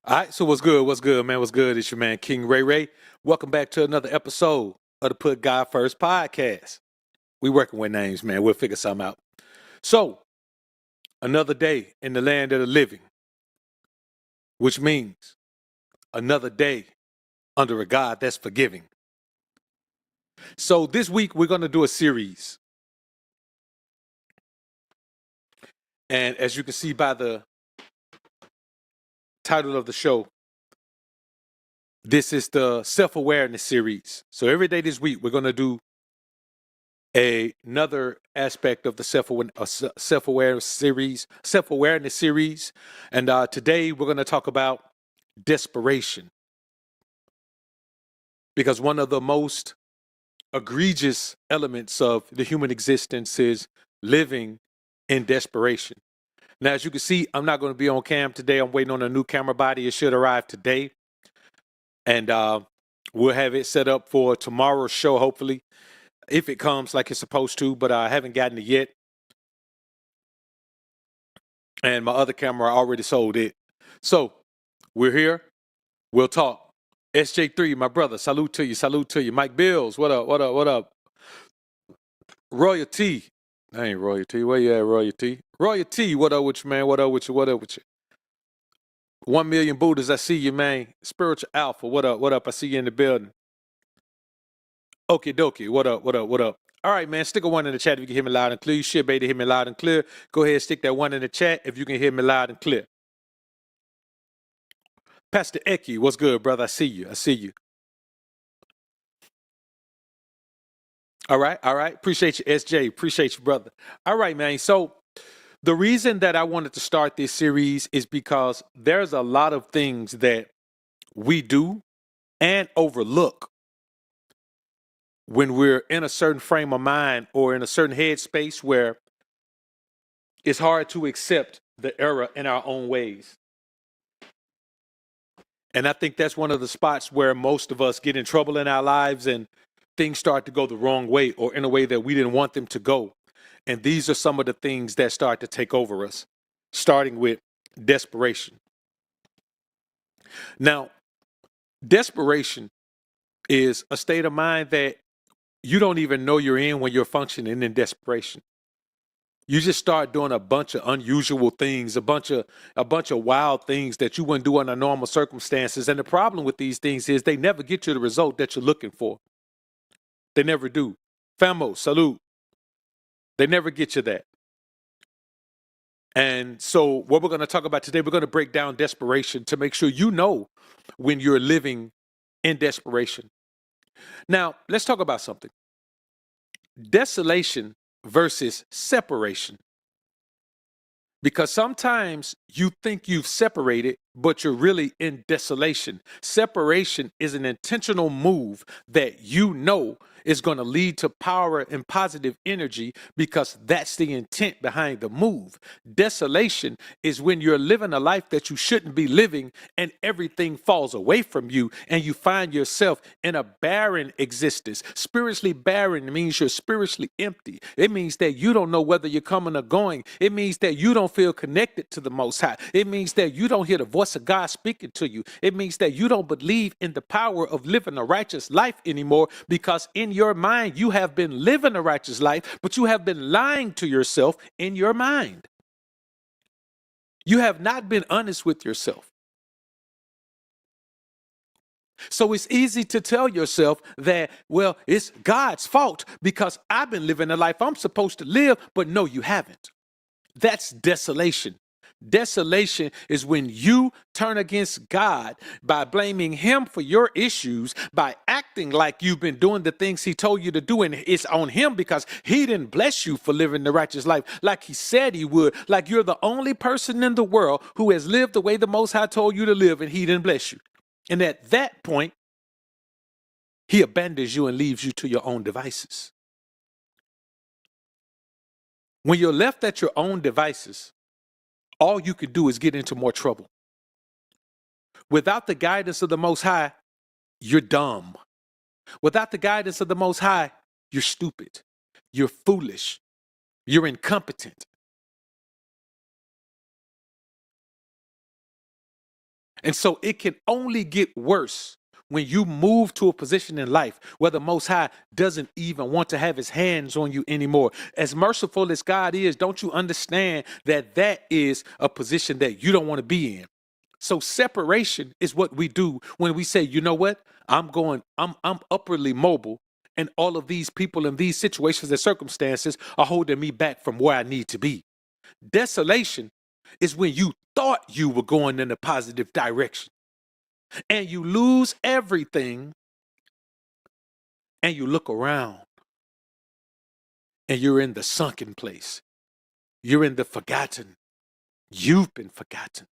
All right, so what's good? What's good, man? What's good? It's your man, King Ray Ray. Welcome back to another episode of the Put God First podcast. We working with names, man. We'll figure something out. So, another day in the land of the living, which means another day under a God that's forgiving. So, this week we're going to do a series. And as you can see by the title of the show, this is the self-awareness series. So, every day this week we're going to do another aspect of the self-awareness series, and today we're going to talk about desperation, because one of the most egregious elements of the human existence is living in desperation. Now, as you can see, I'm not going to be on cam today. I'm waiting on a new camera body. It should arrive today, and we'll have it set up for tomorrow's show, hopefully, if it comes like it's supposed to, but I haven't gotten it yet. And my other camera, I already sold it. So we're here. We'll talk. SJ3, my brother, salute to you. Salute to you. Mike Bills, what up? What up? What up? Royalty. I ain't Royalty. Where you at, Royalty? Royalty, what up with you, man? What up with you? What up with you? 1 million Buddhas, I see you, man. Spiritual Alpha, what up? What up? I see you in the building. Okie dokie, what up? What up? What up? All right, man, stick a one in the chat if you can hear me loud and clear. You should be able to hear me loud and clear. Go ahead, stick that one in the chat if you can hear me loud and clear. Pastor Eki, what's good, brother? I see you. I see you. All right. All right. Appreciate you, SJ. Appreciate you, brother. All right, man. So the reason that I wanted to start this series is because there's a lot of things that we do and overlook when we're in a certain frame of mind or in a certain headspace where it's hard to accept the error in our own ways. And I think that's one of the spots where most of us get in trouble in our lives and things start to go the wrong way or in a way that we didn't want them to go. And these are some of the things that start to take over us, starting with desperation. Now, desperation is a state of mind that you don't even know you're in when you're functioning in desperation. You just start doing a bunch of unusual things, a bunch of wild things that you wouldn't do under normal circumstances. And the problem with these things is they never get you the result that you're looking for. They never do. Famo, salute. They never get you that. And so what we're going to talk about today, we're going to break down desperation to make sure you know when you're living in desperation. Now, let's talk about something. Desolation versus separation. Because sometimes you think you've separated, but you're really in desolation. Separation is an intentional move that you know is going to lead to power and positive energy because that's the intent behind the move. Desolation is when you're living a life that you shouldn't be living and everything falls away from you and you find yourself in a barren existence. Spiritually barren means you're spiritually empty. It means that you don't know whether you're coming or going. It means that you don't feel connected to the Most High. It means that you don't hear the voice of God speaking to you. It means that you don't believe in the power of living a righteous life anymore because in your mind you have been living a righteous life, but you have been lying to yourself in your mind. You have not been honest with yourself. So it's easy to tell yourself that, well, it's God's fault because I've been living the life I'm supposed to live, but no, you haven't. That's desolation. Desolation is when you turn against God by blaming him for your issues, by acting like you've been doing the things he told you to do, and it's on him because he didn't bless you for living the righteous life like he said he would, like you're the only person in the world who has lived the way the Most High told you to live, and he didn't bless you. And at that point, he abandons you and leaves you to your own devices. When you're left at your own devices, all you could do is get into more trouble. Without the guidance of the Most High, you're dumb. Without the guidance of the Most High, you're stupid. You're foolish. You're incompetent. And so it can only get worse when you move to a position in life where the Most High doesn't even want to have his hands on you anymore. As merciful as God is, don't you understand that that is a position that you don't want to be in? So separation is what we do when we say, you know what? I'm upwardly mobile, and all of these people in these situations and circumstances are holding me back from where I need to be. Desolation is when you thought you were going in a positive direction and you lose everything and you look around and you're in the sunken place. You're in the forgotten. You've been forgotten.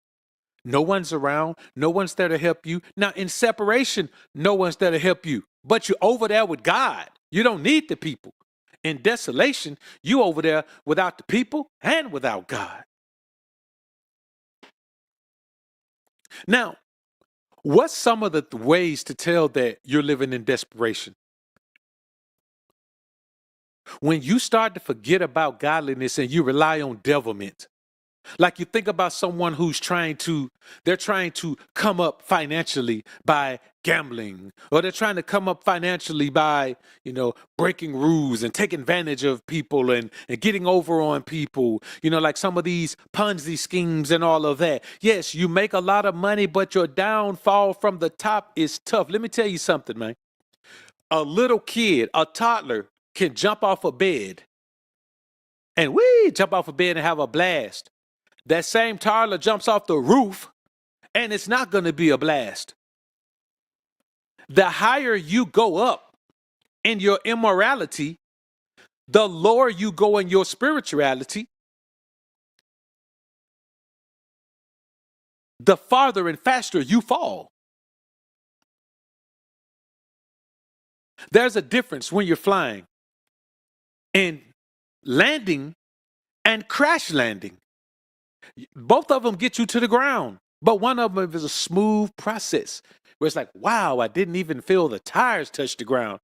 No one's around. No one's there to help you. Now, in separation, no one's there to help you. But you're over there with God. You don't need the people. In desolation, you over there without the people and without God. Now, what's some of the ways to tell that you're living in desperation? When you start to forget about godliness and you rely on devilment. Like you think about someone who's they're trying to come up financially by gambling, or they're trying to come up financially by, breaking rules and taking advantage of people and getting over on people, like some of these Ponzi schemes and all of that. Yes, you make a lot of money, but your downfall from the top is tough. Let me tell you something, man. A little kid, a toddler, can jump off a bed and jump off a bed and have a blast. That same toddler jumps off the roof and it's not going to be a blast. The higher you go up in your immorality, the lower you go in your spirituality, the farther and faster you fall. There's a difference when you're flying and landing and crash landing. Both of them get you to the ground, but one of them is a smooth process where it's like, wow, I didn't even feel the tires touch the ground.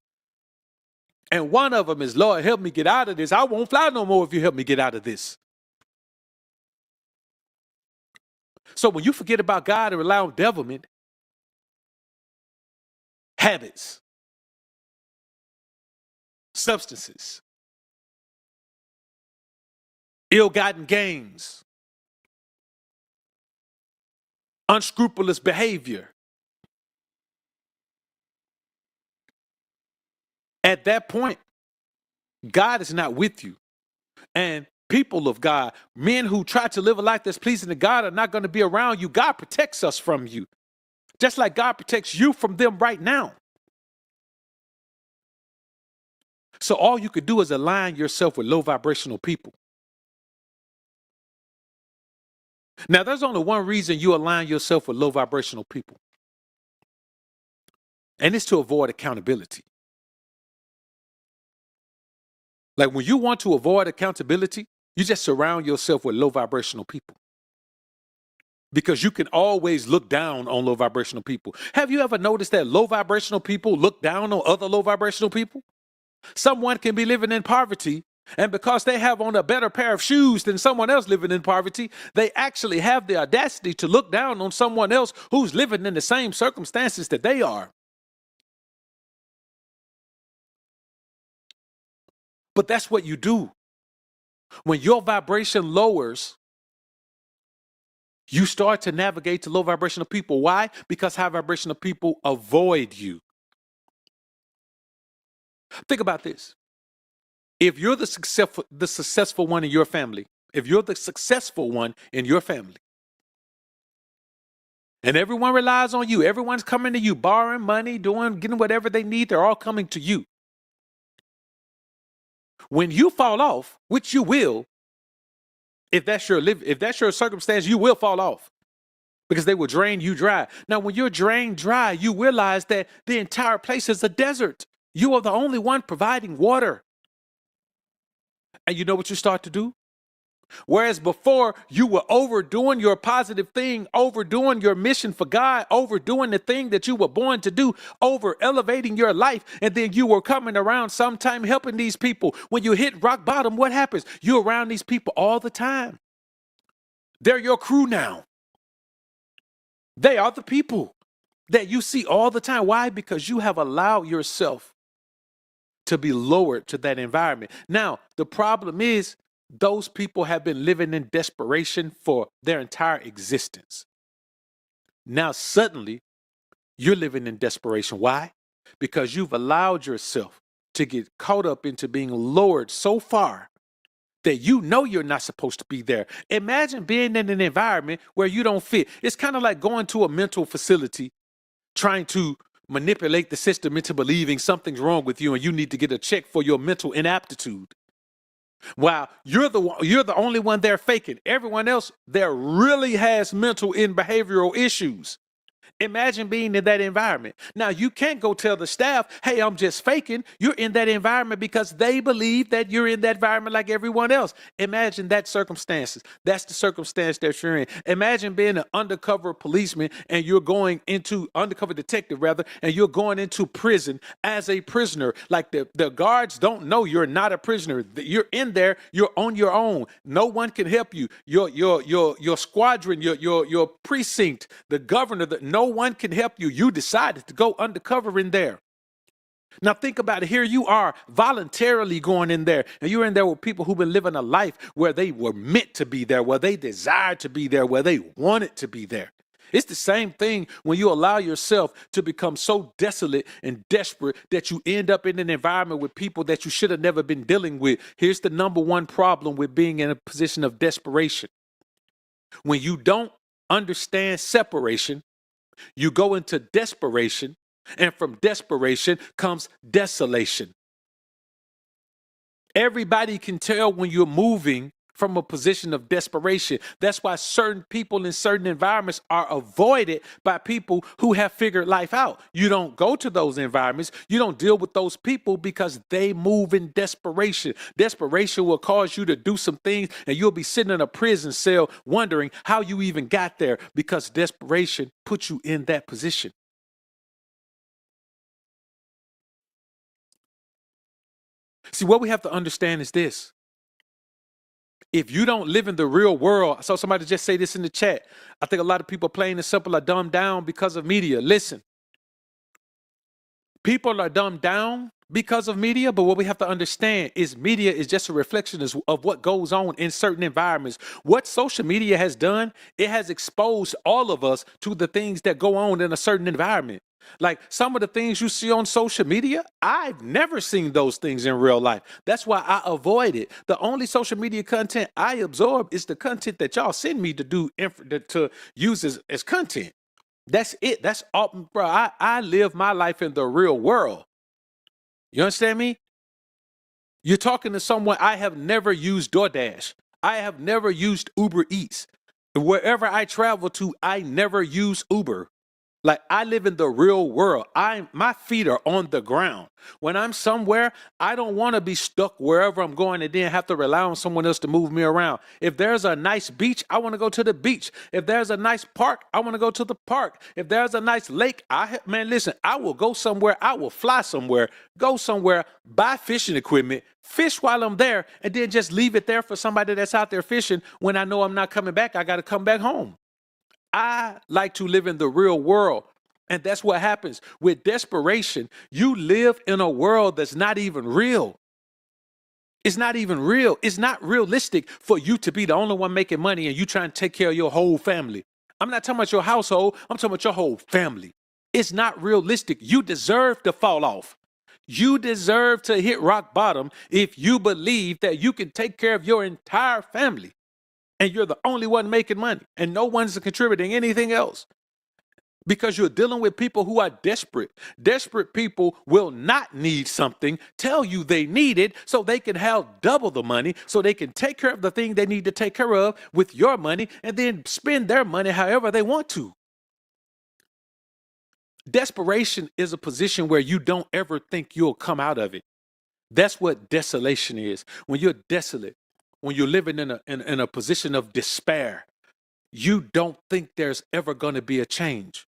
And one of them is, Lord, help me get out of this. I won't fly no more if you help me get out of this. So when you forget about God and rely on devilment, habits, substances, ill-gotten gains, unscrupulous behavior, at that point, God is not with you. And people of God, men who try to live a life that's pleasing to God are not going to be around you. God protects us from you, just like God protects you from them right now. So all you could do is align yourself with low vibrational people. Now, there's only one reason you align yourself with low vibrational people, and it's to avoid accountability. Like when you want to avoid accountability, you just surround yourself with low vibrational people, because you can always look down on low vibrational people. Have you ever noticed that low vibrational people look down on other low vibrational people? Someone can be living in poverty, and because they have on a better pair of shoes than someone else living in poverty, they actually have the audacity to look down on someone else who's living in the same circumstances that they are. But that's what you do. When your vibration lowers, you start to navigate to low vibrational people. Why? Because high vibrational people avoid you. Think about this. If you're the successful one in your family, if you're the successful one in your family, and everyone relies on you, everyone's coming to you, borrowing money, getting whatever they need, they're all coming to you. When you fall off, which you will, if that's your circumstance, you will fall off, because they will drain you dry. Now, when you're drained dry, you realize that the entire place is a desert. You are the only one providing water. And you know what you start to do? Whereas before you were overdoing your positive thing, overdoing your mission for God, overdoing the thing that you were born to do, over elevating your life, and then you were coming around sometime helping these people. When you hit rock bottom, what happens? You're around these people all the time. They're your crew now. They are the people that you see all the time. Why? Because you have allowed yourself to be lowered to that environment. Now, the problem is those people have been living in desperation for their entire existence. Now, suddenly, you're living in desperation. Why? Because you've allowed yourself to get caught up into being lowered so far that you know you're not supposed to be there. Imagine being in an environment where you don't fit. It's kind of like going to a mental facility trying to manipulate the system into believing something's wrong with you and you need to get a check for your mental inaptitude. Wow, you're the only one there faking. Everyone else there really has mental and behavioral issues. Imagine being in that environment. Now, you can't go tell the staff, hey, I'm just faking. You're in that environment because they believe that you're in that environment like everyone else. Imagine that circumstances. That's the circumstance that you're in. Imagine being an undercover policeman and you're going into, undercover detective rather, and you're going into prison as a prisoner. Like the guards don't know you're not a prisoner. You're in there, you're on your own. No one can help you. Your squadron, your precinct, the governor, no one can help you. You decided to go undercover in there. Now think about it. Here you are voluntarily going in there, and you're in there with people who've been living a life where they were meant to be there, where they desired to be there, where they wanted to be there. It's the same thing when you allow yourself to become so desolate and desperate that you end up in an environment with people that you should have never been dealing with. Here's the number one problem with being in a position of desperation. When you don't understand separation, you go into desperation, and from desperation comes desolation. Everybody can tell when you're moving from a position of desperation. That's why certain people in certain environments are avoided by people who have figured life out. You don't go to those environments. You don't deal with those people because they move in desperation. Desperation will cause you to do some things, and you'll be sitting in a prison cell wondering how you even got there because desperation puts you in that position. See, what we have to understand is this. If you don't live in the real world, I saw somebody just say this in the chat. I think a lot of people plain and simple are dumbed down because of media. Listen, people are dumbed down because of media, but what we have to understand is media is just a reflection of what goes on in certain environments. What social media has done, it has exposed all of us to the things that go on in a certain environment. Like some of the things you see on social media, I've never seen those things in real life. That's why I avoid it. The only social media content I absorb is the content that y'all send me to do to use as content. That's it. That's all, bro. I live my life in the real world. You understand me? You're talking to someone. I have never used DoorDash. I have never used Uber Eats. Wherever I travel to, I never use Uber. Like I live in the real world. My feet are on the ground. When I'm somewhere, I don't want to be stuck wherever I'm going and then have to rely on someone else to move me around. If there's a nice beach, I want to go to the beach. If there's a nice park, I want to go to the park. If there's a nice lake, man, listen, I will go somewhere. I will fly somewhere, go somewhere, buy fishing equipment, fish while I'm there, and then just leave it there for somebody that's out there fishing. When I know I'm not coming back, I got to come back home. I like to live in the real world. And that's what happens with desperation. You live in a world that's not even real. It's not even real. It's not realistic for you to be the only one making money and you trying to take care of your whole family. I'm not talking about your household. I'm talking about your whole family. It's not realistic. You deserve to fall off. You deserve to hit rock bottom if you believe that you can take care of your entire family. And you're the only one making money and no one's contributing anything else because you're dealing with people who are desperate. Desperate people will not need something, tell you they need it so they can have double the money so they can take care of the thing they need to take care of with your money and then spend their money however they want to. Desperation is a position where you don't ever think you'll come out of it. That's what desolation is. When you're desolate, when you're living in a position of despair, you don't think there's ever going to be a change.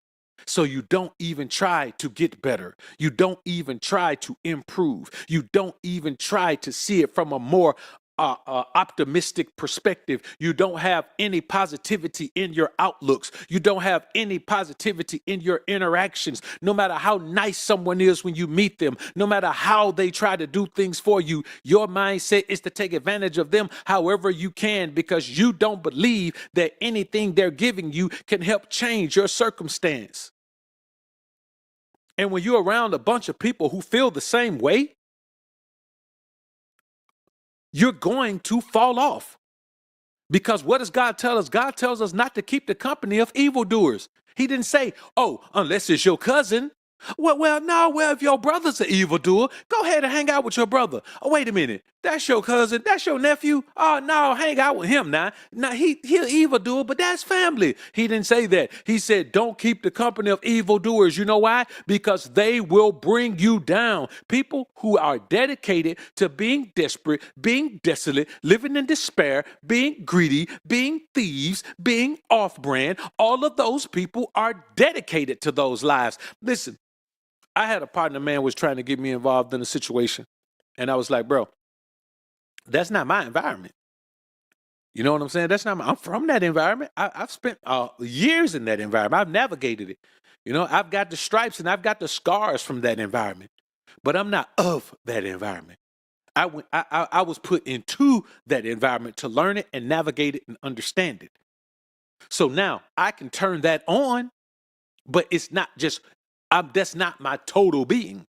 So you don't even try to get better. You don't even try to improve. You don't even try to see it from a more optimistic perspective. You don't have any positivity in your outlooks. You don't have any positivity in your interactions. No matter how nice someone is when you meet them, no matter how they try to do things for you, your mindset is to take advantage of them however you can, because you don't believe that anything they're giving you can help change your circumstance. And when you're around a bunch of people who feel the same way, you're going to fall off. Because what does God tell us? God tells us not to keep the company of evildoers. He didn't say, oh, unless it's your cousin. Well, if your brother's an evildoer, go ahead and hang out with your brother. Oh, wait a minute. That's your cousin. That's your nephew. Oh, no, hang out with him now. Now, he'll evildoer, but that's family. He didn't say that. He said, don't keep the company of evildoers. You know why? Because they will bring you down. People who are dedicated to being desperate, being desolate, living in despair, being greedy, being thieves, being off-brand, all of those people are dedicated to those lives. Listen. I had a partner, man, was trying to get me involved in a situation. And I was like, bro, that's not my environment. You know what I'm saying? I'm from that environment. I've spent years in that environment. I've navigated it. You know, I've got the stripes and I've got the scars from that environment. But I'm not of that environment. I was put into that environment to learn it and navigate it and understand it. So now I can turn that on, but it's not just that's not my total being.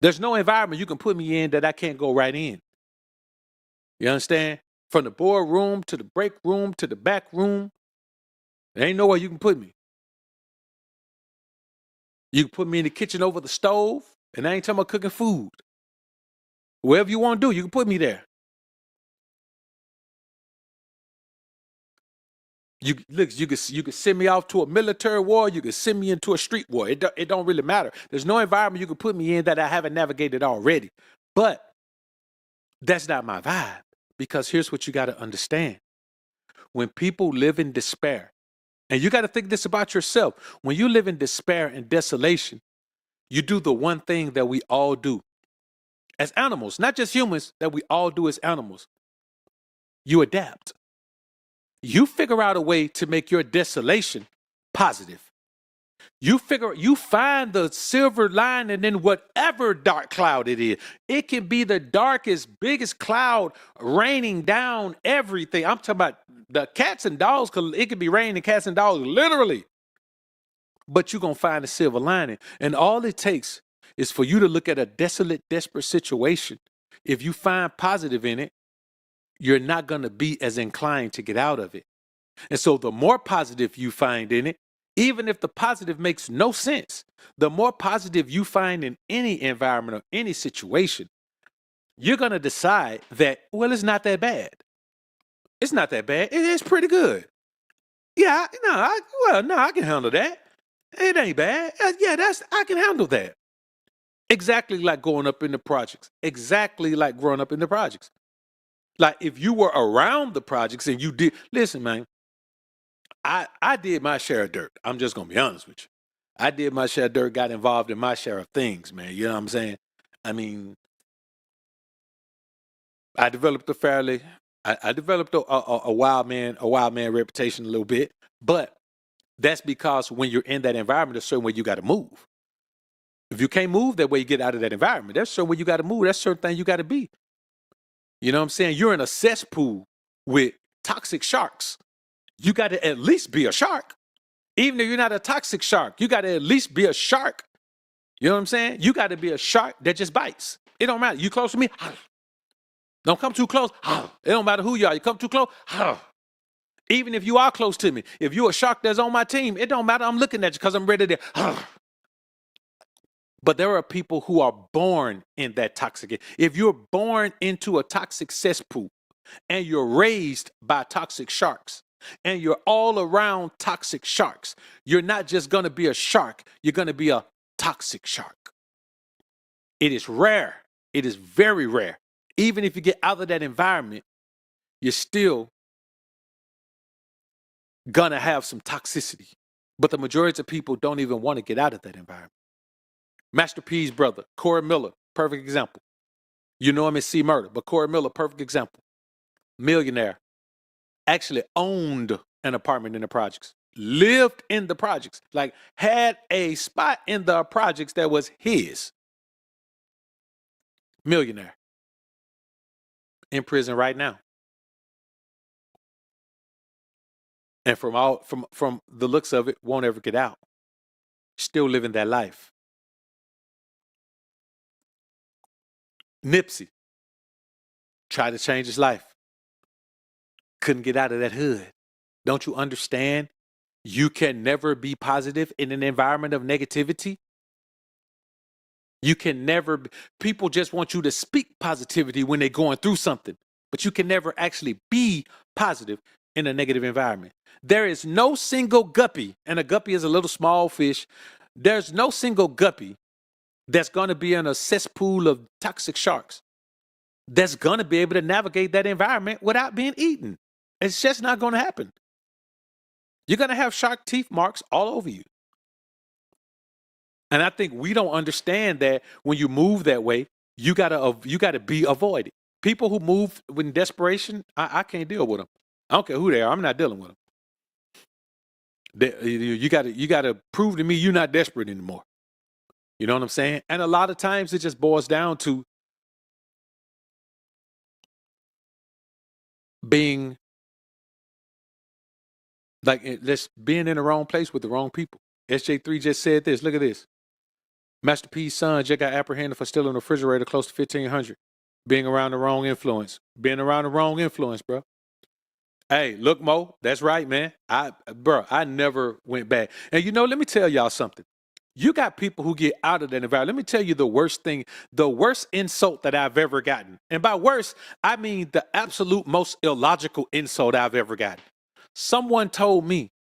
There's no environment you can put me in that I can't go right in. You understand? From the boardroom to the break room to the back room, there ain't nowhere you can put me. You can put me in the kitchen over the stove, and I ain't talking about cooking food. Wherever you want to do, you can put me there. You could send me off to a military war. You could send me into a street war. It don't really matter. There's no environment you can put me in that I haven't navigated already. But that's not my vibe, because here's what you got to understand. When people live in despair, and you got to think this about yourself. When you live in despair and desolation, you do the one thing that we all do as animals, not just humans, that we all do as animals. You adapt. You figure out a way to make your desolation positive. You find the silver lining in whatever dark cloud it is. It can be the darkest, biggest cloud raining down everything. I'm talking about the cats and dogs. It could be raining cats and dogs, literally. But you're going to find a silver lining. And all it takes is for you to look at a desolate, desperate situation. If you find positive in it, you're not going to be as inclined to get out of it. And so the more positive you find in it, even if the positive makes no sense, the more positive you find in any environment or any situation, you're going to decide that, well, it's not that bad. It's not that bad. It's pretty good. Yeah, I can handle that. It ain't bad. I can handle that. Exactly like growing up in the projects. Exactly like growing up in the projects. Like if you were around the projects and you did, listen, man, I did my share of dirt. I'm just going to be honest with you. I did my share of dirt, got involved in my share of things, man. You know what I'm saying? I mean, I developed I developed a wild man reputation a little bit, but that's because when you're in that environment, there's a certain way you got to move. If you can't move that way, you get out of that environment. There's a certain way you got to move. That's a certain thing you got to be. You know what I'm saying? You're in a cesspool with toxic sharks. You got to at least be a shark. Even if you're not a toxic shark, you got to at least be a shark. You know what I'm saying? You got to be a shark that just bites. It don't matter. You close to me? Don't come too close. It don't matter who you are. You come too close? Even if you are close to me, if you're a shark that's on my team, it don't matter. I'm looking at you because I'm ready to. But there are people who are born in that toxic. If you're born into a toxic cesspool and you're raised by toxic sharks and you're all around toxic sharks, you're not just going to be a shark. You're going to be a toxic shark. It is rare. It is very rare. Even if you get out of that environment, you're still going to have some toxicity. But the majority of people don't even want to get out of that environment. Master P's brother, Corey Miller, perfect example. You know him as C Murder, but Corey Miller, perfect example. millionaire, actually owned an apartment in the projects, lived in the projects, like had a spot in the projects that was his. Millionaire in prison right now. And from the looks of it, won't ever get out. Still living that life. Nipsey tried to change his life. Couldn't get out of that hood. Don't you understand? You can never be positive in an environment of negativity. You can never, people just want you to speak positivity when they're going through something, but you can never actually be positive in a negative environment. There is no single guppy, and a guppy is a little small fish. There's no single guppy that's going to be in a cesspool of toxic sharks that's going to be able to navigate that environment without being eaten. It's just not going to happen. You're going to have shark teeth marks all over you. And I think we don't understand that when you move that way, you gotta be avoided. People who move with desperation, I can't deal with them. I don't care who they are. I'm not dealing with them. You gotta prove to me you're not desperate anymore. You know what I'm saying? And a lot of times it just boils down to being being in the wrong place with the wrong people. SJ3 just said this. Look at this. Master P's son just got apprehended for stealing a refrigerator close to 1,500. Being around the wrong influence. Being around the wrong influence, bro. Hey, look, Mo, that's right, man. I never went back. And let me tell y'all something. You got people who get out of that environment. Let me tell you the worst insult that I've ever gotten. And by worst, I mean the absolute most illogical insult I've ever gotten. Someone told me,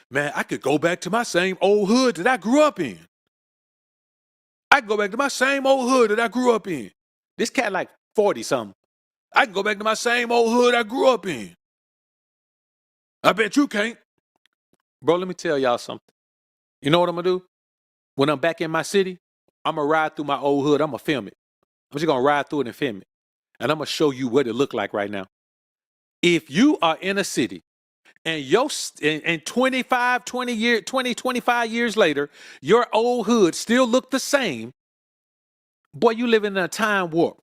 man, I could go back to my same old hood that I grew up in. I can go back to my same old hood that I grew up in. This cat like 40 something. I can go back to my same old hood I grew up in. I bet you can't. Bro, let me tell y'all something. You know what I'm going to do? When I'm back in my city, I'm going to ride through my old hood. I'm going to film it. I'm just going to ride through it and film it. And I'm going to show you what it look like right now. If you are in a city and 25 years later, your old hood still look the same, boy, you living in a time warp.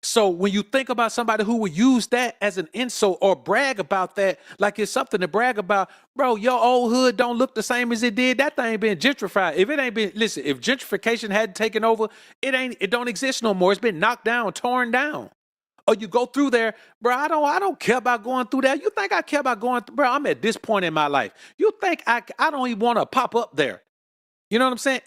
So when you think about somebody who would use that as an insult or brag about that, like it's something to brag about, bro, your old hood don't look the same as it did. That thing been gentrified. If gentrification hadn't taken over, it don't exist no more. It's been knocked down, torn down. Or you go through there, bro, I don't care about going through that. You think I care about going through, bro, I'm at this point in my life. You think I don't even want to pop up there. You know what I'm saying?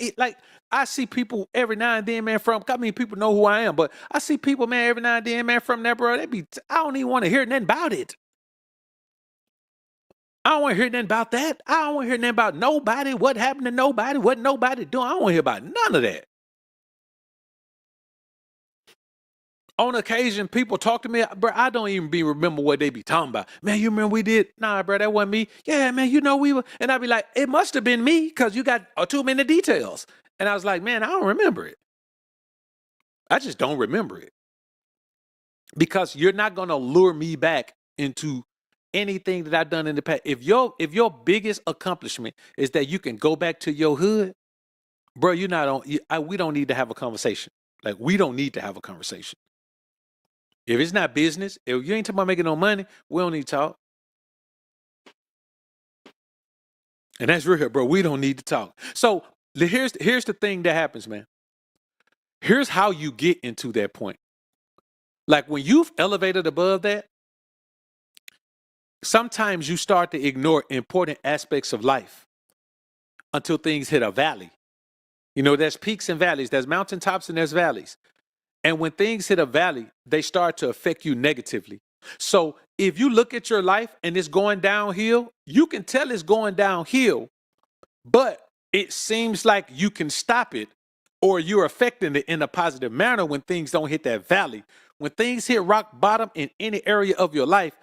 I see people every now and then, man, people know who I am, but I see people, man, every now and then, man, from that, bro, I don't even want to hear nothing about it. I don't want to hear nothing about that. I don't want to hear nothing about nobody, what happened to nobody, what nobody doing. I don't want to hear about none of that. On occasion, people talk to me, bro, I don't even remember what they be talking about. Man, you remember we did? Nah, bro, that wasn't me. Yeah, man, we were. And I'd be like, it must have been me because you got too many details. And I was like, man, I don't remember it. I just don't remember it. Because you're not going to lure me back into anything that I've done in the past. If your biggest accomplishment is that you can go back to your hood, bro, we don't need to have a conversation. Like, we don't need to have a conversation. If it's not business, if you ain't talking about making no money, we don't need to talk. And that's real, bro. We don't need to talk. So here's the thing that happens, man. Here's how you get into that point. Like when you've elevated above that, sometimes you start to ignore important aspects of life until things hit a valley. There's peaks and valleys, there's mountaintops and there's valleys. And when things hit a valley, they start to affect you negatively. So if you look at your life and it's going downhill, you can tell it's going downhill, but it seems like you can stop it or you're affecting it in a positive manner when things don't hit that valley. When things hit rock bottom in any area of your life,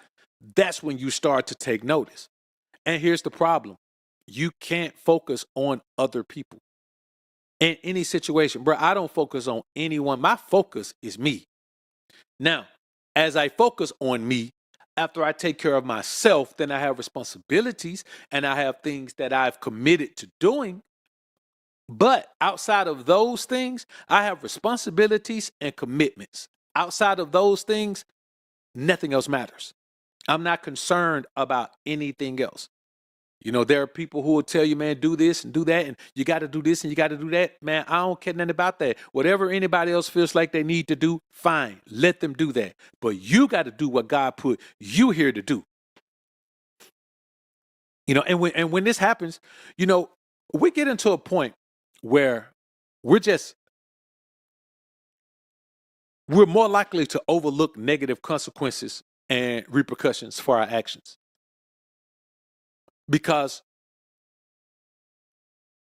that's when you start to take notice. And here's the problem. You can't focus on other people. In any situation, bro, I don't focus on anyone. My focus is me. Now, As I focus on me, after I take care of myself, then I have responsibilities and I have things that I've committed to doing. But outside of those things, I have responsibilities and commitments. Outside of those things, nothing else matters. I'm not concerned about anything else. There are people who will tell you, man, do this and do that, and you got to do this and you got to do that. Man, I don't care nothing about that. Whatever anybody else feels like they need to do, fine, let them do that. But you got to do what God put you here to do. And when this happens, we get into a point where we're just we're more likely to overlook negative consequences and repercussions for our actions. Because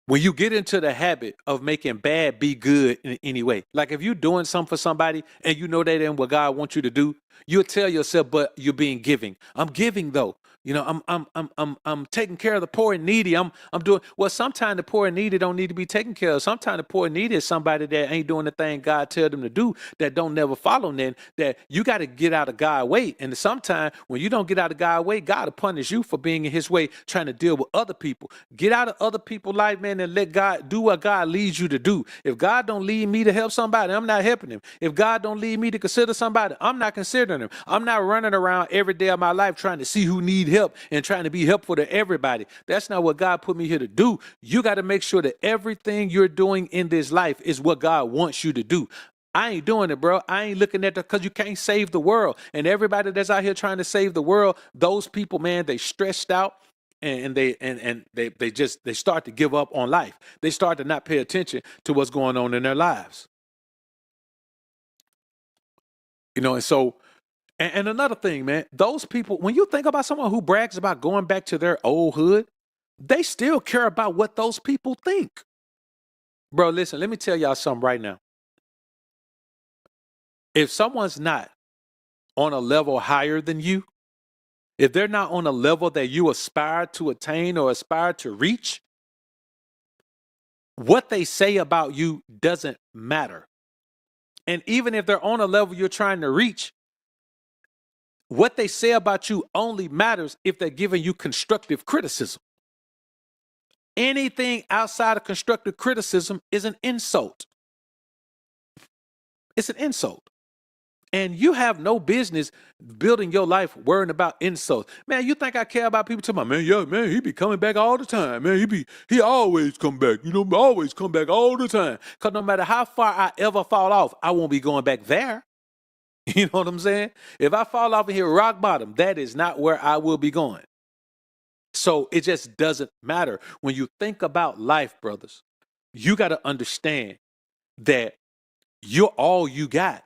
when you get into the habit of making bad be good in any way, like if you're doing something for somebody and you know that ain't what God wants you to do, you'll tell yourself, but you're being giving. I'm giving though. I'm taking care of the poor and needy. I'm doing well. Sometimes the poor and needy don't need to be taken care of. Sometimes the poor and needy is somebody that ain't doing the thing God tell them to do, that don't never follow them, that you got to get out of God's way. And sometimes when you don't get out of God's way, God will punish you for being in his way, trying to deal with other people. Get out of other people's life, man, and let God do what God leads you to do. If God don't lead me to help somebody, I'm not helping him. If God don't lead me to consider somebody, I'm not considering him. I'm not running around every day of my life trying to see who need help and trying to be helpful to everybody. That's not what God put me here to do. You got to make sure that everything you're doing in this life is what God wants you to do. I ain't doing it, bro. I ain't looking at that, because you can't save the world. And everybody that's out here trying to save the world, those people, man, they stressed out. And they start to give up on life. They start to not pay attention to what's going on in their lives. And so, and another thing, man, those people, when you think about someone who brags about going back to their old hood, they still care about what those people think. Bro, listen, let me tell y'all something right now. If someone's not on a level higher than you, if they're not on a level that you aspire to attain or aspire to reach, what they say about you doesn't matter. And even if they're on a level you're trying to reach, what they say about you only matters if they're giving you constructive criticism. Anything outside of constructive criticism is an insult. It's an insult. And you have no business building your life worrying about insults. Man, you think I care about people talking about, man, yeah, man, he be coming back all the time. Man, he always come back. Always come back all the time. Because no matter how far I ever fall off, I won't be going back there. You know what I'm saying? If I fall off and hit rock bottom, that is not where I will be going. So it just doesn't matter. When you think about life, brothers, you got to understand that you're all you got.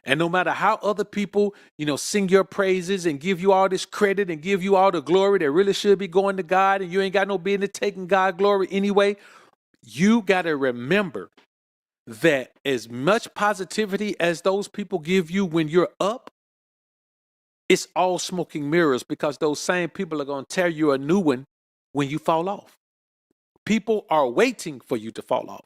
And no matter how other people, sing your praises and give you all this credit and give you all the glory that really should be going to God, and you ain't got no business taking God glory anyway, you got to remember that as much positivity as those people give you when you're up, it's all smoking mirrors, because those same people are going to tear you a new one when you fall off. People are waiting for you to fall off.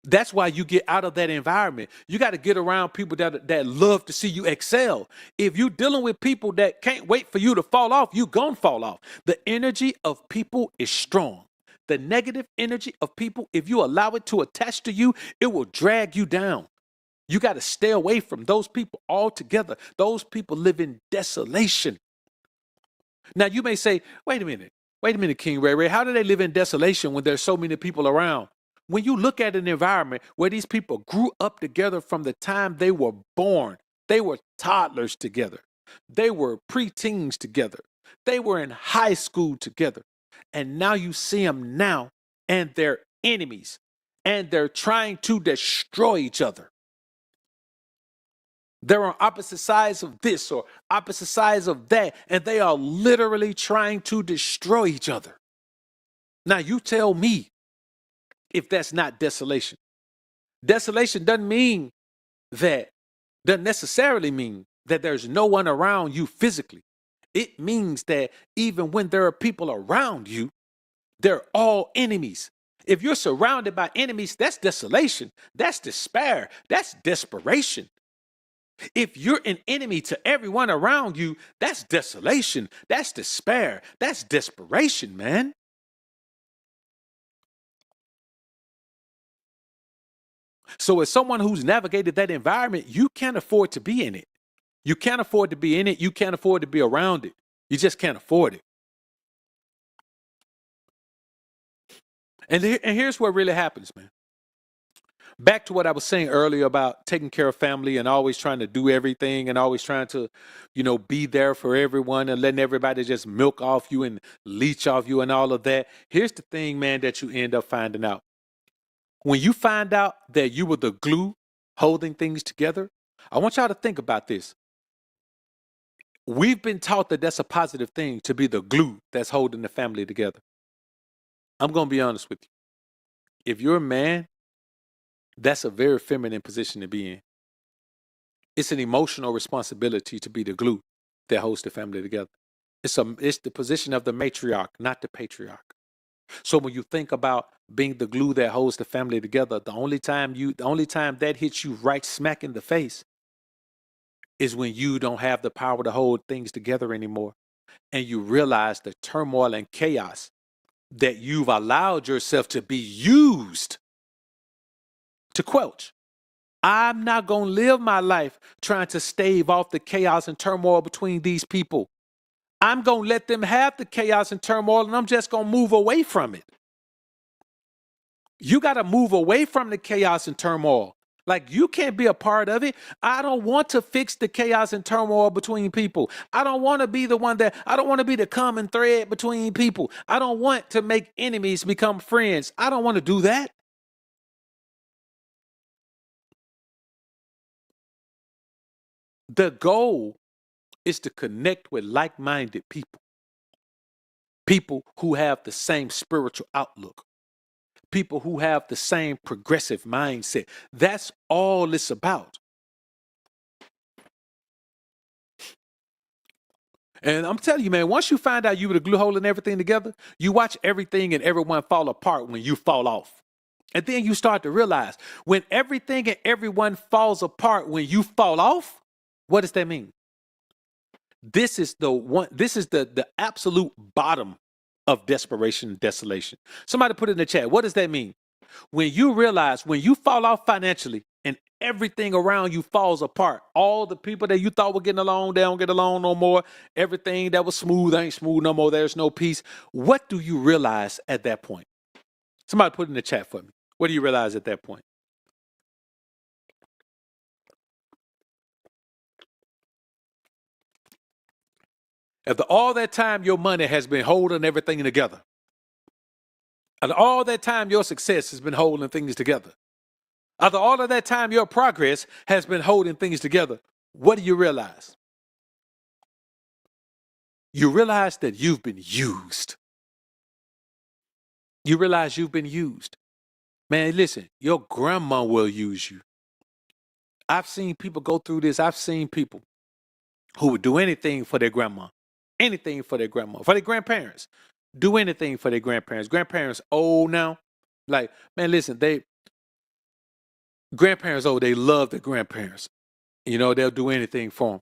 That's why you get out of that environment. You got to get around people that love to see you excel. If you're dealing with people that can't wait for you to fall off, you're going to fall off. The energy of people is strong. The negative energy of people, if you allow it to attach to you, it will drag you down. You got to stay away from those people altogether. Those people live in desolation. Now, you may say, wait a minute, King Ray. How do they live in desolation when there's so many people around? When you look at an environment where these people grew up together from the time they were born, they were toddlers together. They were preteens together. They were in high school together. And now you see them now, and they're enemies, and they're trying to destroy each other. They're on opposite sides of this or opposite sides of that, and they are literally trying to destroy each other. Now you tell me if that's not desolation. Desolation doesn't necessarily mean that there's no one around you physically. It means that even when there are people around you, they're all enemies. If you're surrounded by enemies, that's desolation. That's despair. That's desperation. If you're an enemy to everyone around you, that's desolation. That's despair. That's desperation, man. So, as someone who's navigated that environment, you can't afford to be in it. You can't afford to be in it. You can't afford to be around it. You just can't afford it. And here's what really happens, man. Back to what I was saying earlier about taking care of family and always trying to do everything and always trying to, be there for everyone and letting everybody just milk off you and leech off you and all of that. Here's the thing, man, that you end up finding out. When you find out that you were the glue holding things together, I want y'all to think about this. We've been taught that that's a positive thing, to be the glue that's holding the family together. I'm going to be honest with you. If you're a man, that's a very feminine position to be in. It's an emotional responsibility to be the glue that holds the family together. It's the position of the matriarch, not the patriarch. So when you think about being the glue that holds the family together, the only time that hits you right smack in the face is when you don't have the power to hold things together anymore. And you realize the turmoil and chaos that you've allowed yourself to be used to quelch. I'm not going to live my life trying to stave off the chaos and turmoil between these people. I'm going to let them have the chaos and turmoil, and I'm just going to move away from it. You got to move away from the chaos and turmoil. Like, you can't be a part of it. I don't want to fix the chaos and turmoil between people. I don't want to be I don't want to be the common thread between people. I don't want to make enemies become friends. I don't want to do that. The goal is to connect with like-minded people, people who have the same spiritual outlook, people who have the same progressive mindset. That's all it's about. And I'm telling you, man, once you find out you were the glue holding everything together, you watch everything and everyone fall apart when you fall off. And then you start to realize when everything and everyone falls apart when you fall off, what does that mean? This is the absolute bottom of desperation and desolation. Somebody put it in the chat. What does that mean? When you realize when you fall off financially and everything around you falls apart, all the people that you thought were getting along, they don't get along no more. Everything that was smooth ain't smooth no more. There's no peace. What do you realize at that point? Somebody put it in the chat for me. What do you realize at that point? After all that time your money has been holding everything together, and all that time your success has been holding things together, after all of that time your progress has been holding things together, what do you realize? You realize that you've been used. You realize you've been used. Man, listen, your grandma will use you. I've seen people go through this. I've seen people who would do anything for their grandma, anything for their grandma, for their grandparents, do anything for their grandparents. Grandparents old now. Like, man, listen, grandparents old, they love their grandparents. They'll do anything for them.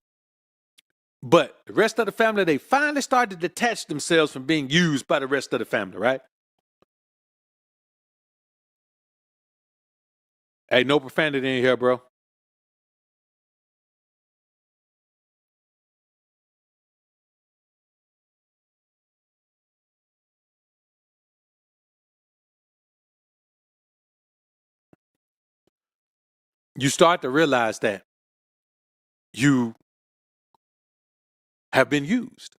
But the rest of the family, they finally started to detach themselves from being used by the rest of the family, right? Hey, no profanity in here, bro. You start to realize that you have been used.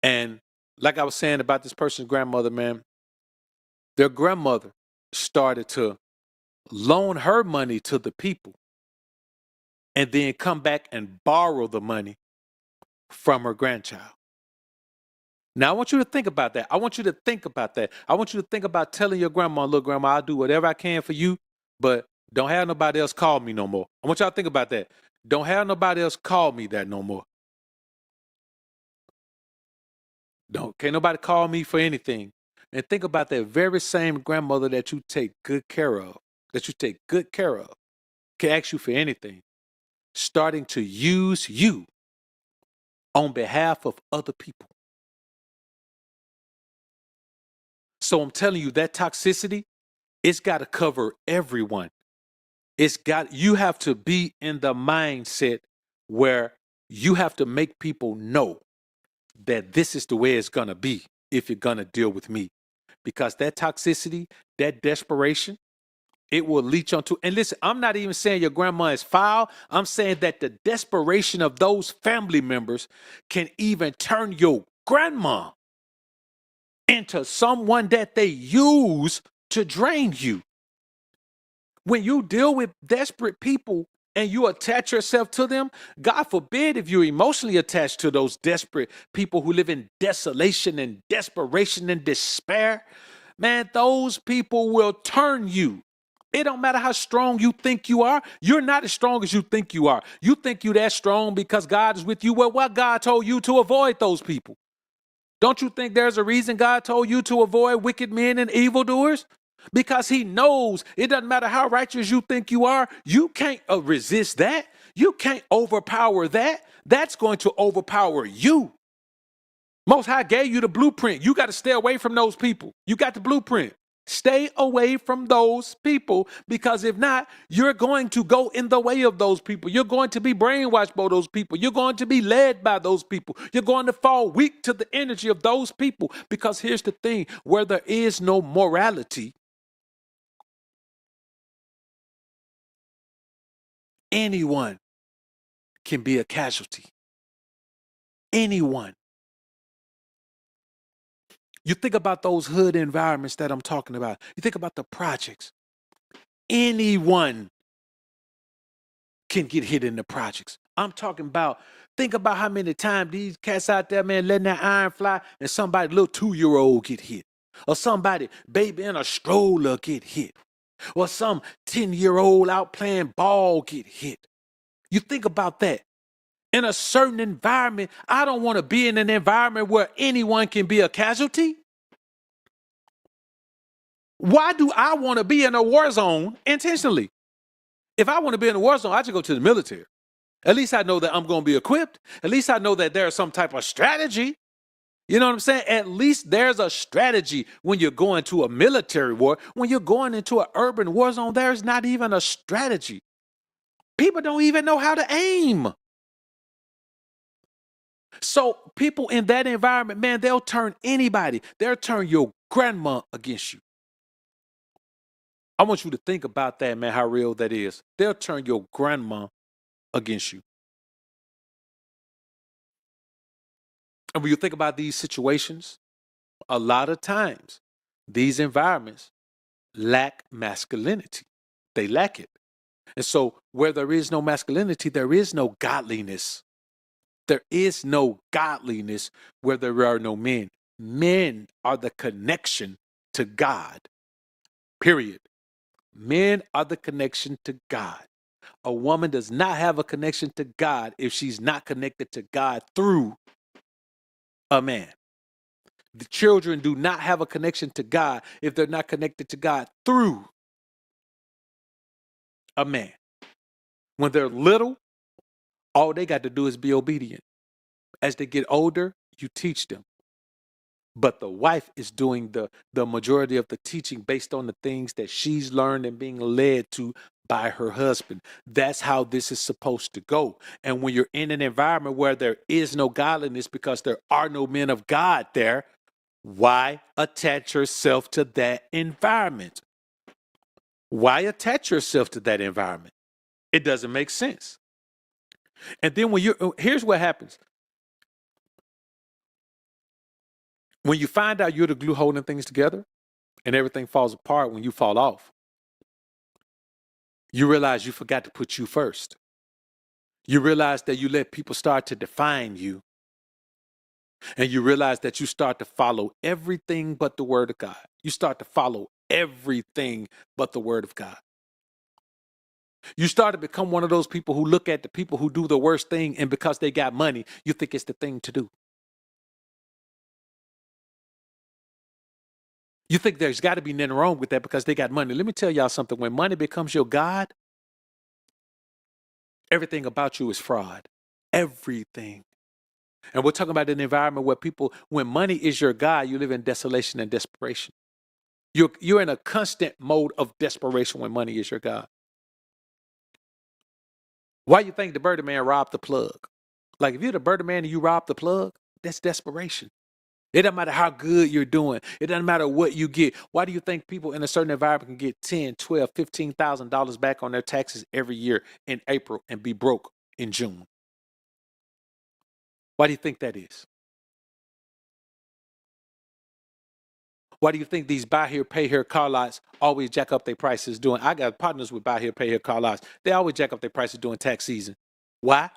And like I was saying about this person's grandmother, man, their grandmother started to loan her money to the people and then come back and borrow the money from her grandchild. Now, I want you to think about that. I want you to think about that. I want you to think about telling your grandma, look, grandma, I'll do whatever I can for you, but don't have nobody else call me no more. I want y'all to think about that. Don't have nobody else call me that no more. Can't nobody call me for anything. And think about that very same grandmother that you take good care of, that you take good care of. can ask you for anything, starting to use you on behalf of other people. So I'm telling you that toxicity, it's got to cover everyone. You have to be in the mindset where you have to make people know that this is the way it's going to be if you're going to deal with me. Because that toxicity, that desperation, it will leach onto. And listen, I'm not even saying your grandma is foul. I'm saying that the desperation of those family members can even turn your grandma into someone that they use to drain you. When you deal with desperate people and you attach yourself to them, God forbid if you're emotionally attached to those desperate people who live in desolation and desperation and despair, man, those people will turn you. It don't matter how strong you think you are. You're not as strong as you think you are. You think you that strong because God is with you. Well, what God told you to avoid those people. Don't you think there's a reason God told you to avoid wicked men and evildoers? Because he knows it doesn't matter how righteous you think you are, you can't resist that. You can't overpower that. That's going to overpower you. Most High gave you the blueprint. You got to stay away from those people. You got the blueprint. Stay away from those people, because if not, you're going to go in the way of those people. You're going to be brainwashed by those people. You're going to be led by those people. You're going to fall weak to the energy of those people, because here's the thing, where there is no morality, anyone can be a casualty. Anyone. You think about those hood environments that I'm talking about. You think about the projects. Anyone can get hit in the projects. I'm talking about, think about how many times these cats out there, man, letting that iron fly, and somebody, little 2-year-old get hit. Or somebody, baby in a stroller get hit. Or some 10-year-old out playing ball get hit. You think about that. In a certain environment, I don't want to be in an environment where anyone can be a casualty. Why do I want to be in a war zone intentionally? If I want to be in a war zone, I should go to the military. At least I know that I'm going to be equipped. At least I know that there's some type of strategy. You know what I'm saying? At least there's a strategy when you're going to a military war. When you're going into an urban war zone, there's not even a strategy. People don't even know how to aim. So people in that environment, man, they'll turn anybody. They'll turn your grandma against you. I want you to think about that, man, how real that is. They'll turn your grandma against you. And when you think about these situations, a lot of times these environments lack masculinity. They lack it. And so where there is no masculinity, there is no godliness. There is no godliness where there are no men. Men are the connection to God. Period. Men are the connection to God. A woman does not have a connection to God if she's not connected to God through a man. The children do not have a connection to God if they're not connected to God through a man. When they're little, all they got to do is be obedient. As they get older, you teach them. But the wife is doing the majority of the teaching based on the things that she's learned and being led to by her husband. That's how this is supposed to go. And when you're in an environment where there is no godliness because there are no men of God there, why attach yourself to that environment? Why attach yourself to that environment? It doesn't make sense. And then here's what happens. When you find out you're the glue holding things together and everything falls apart when you fall off, you realize you forgot to put you first. You realize that you let people start to define you. And you realize that you start to follow everything but the word of God. You start to follow everything but the word of God. You start to become one of those people who look at the people who do the worst thing, and because they got money, you think it's the thing to do. You think there's got to be nothing wrong with that because they got money. Let me tell y'all something. When money becomes your God, Everything about you is fraud. Everything. And we're talking about an environment where people, when money is your God, you live in desolation and desperation. You're in a constant mode of desperation when money is your God. Why you think the Burger Man robbed the plug? Like if you're the Burger Man and you rob the plug, that's desperation. It doesn't matter how good you're doing. It doesn't matter what you get. Why do you think people in a certain environment can get $10, $12, $15,000 back on their taxes every year in April and be broke in June? Why do you think that is? Why do you think these buy here, pay here car lots always jack up their prices doing? I got partners with buy here, pay here car lots. They always jack up their prices during tax season. Why?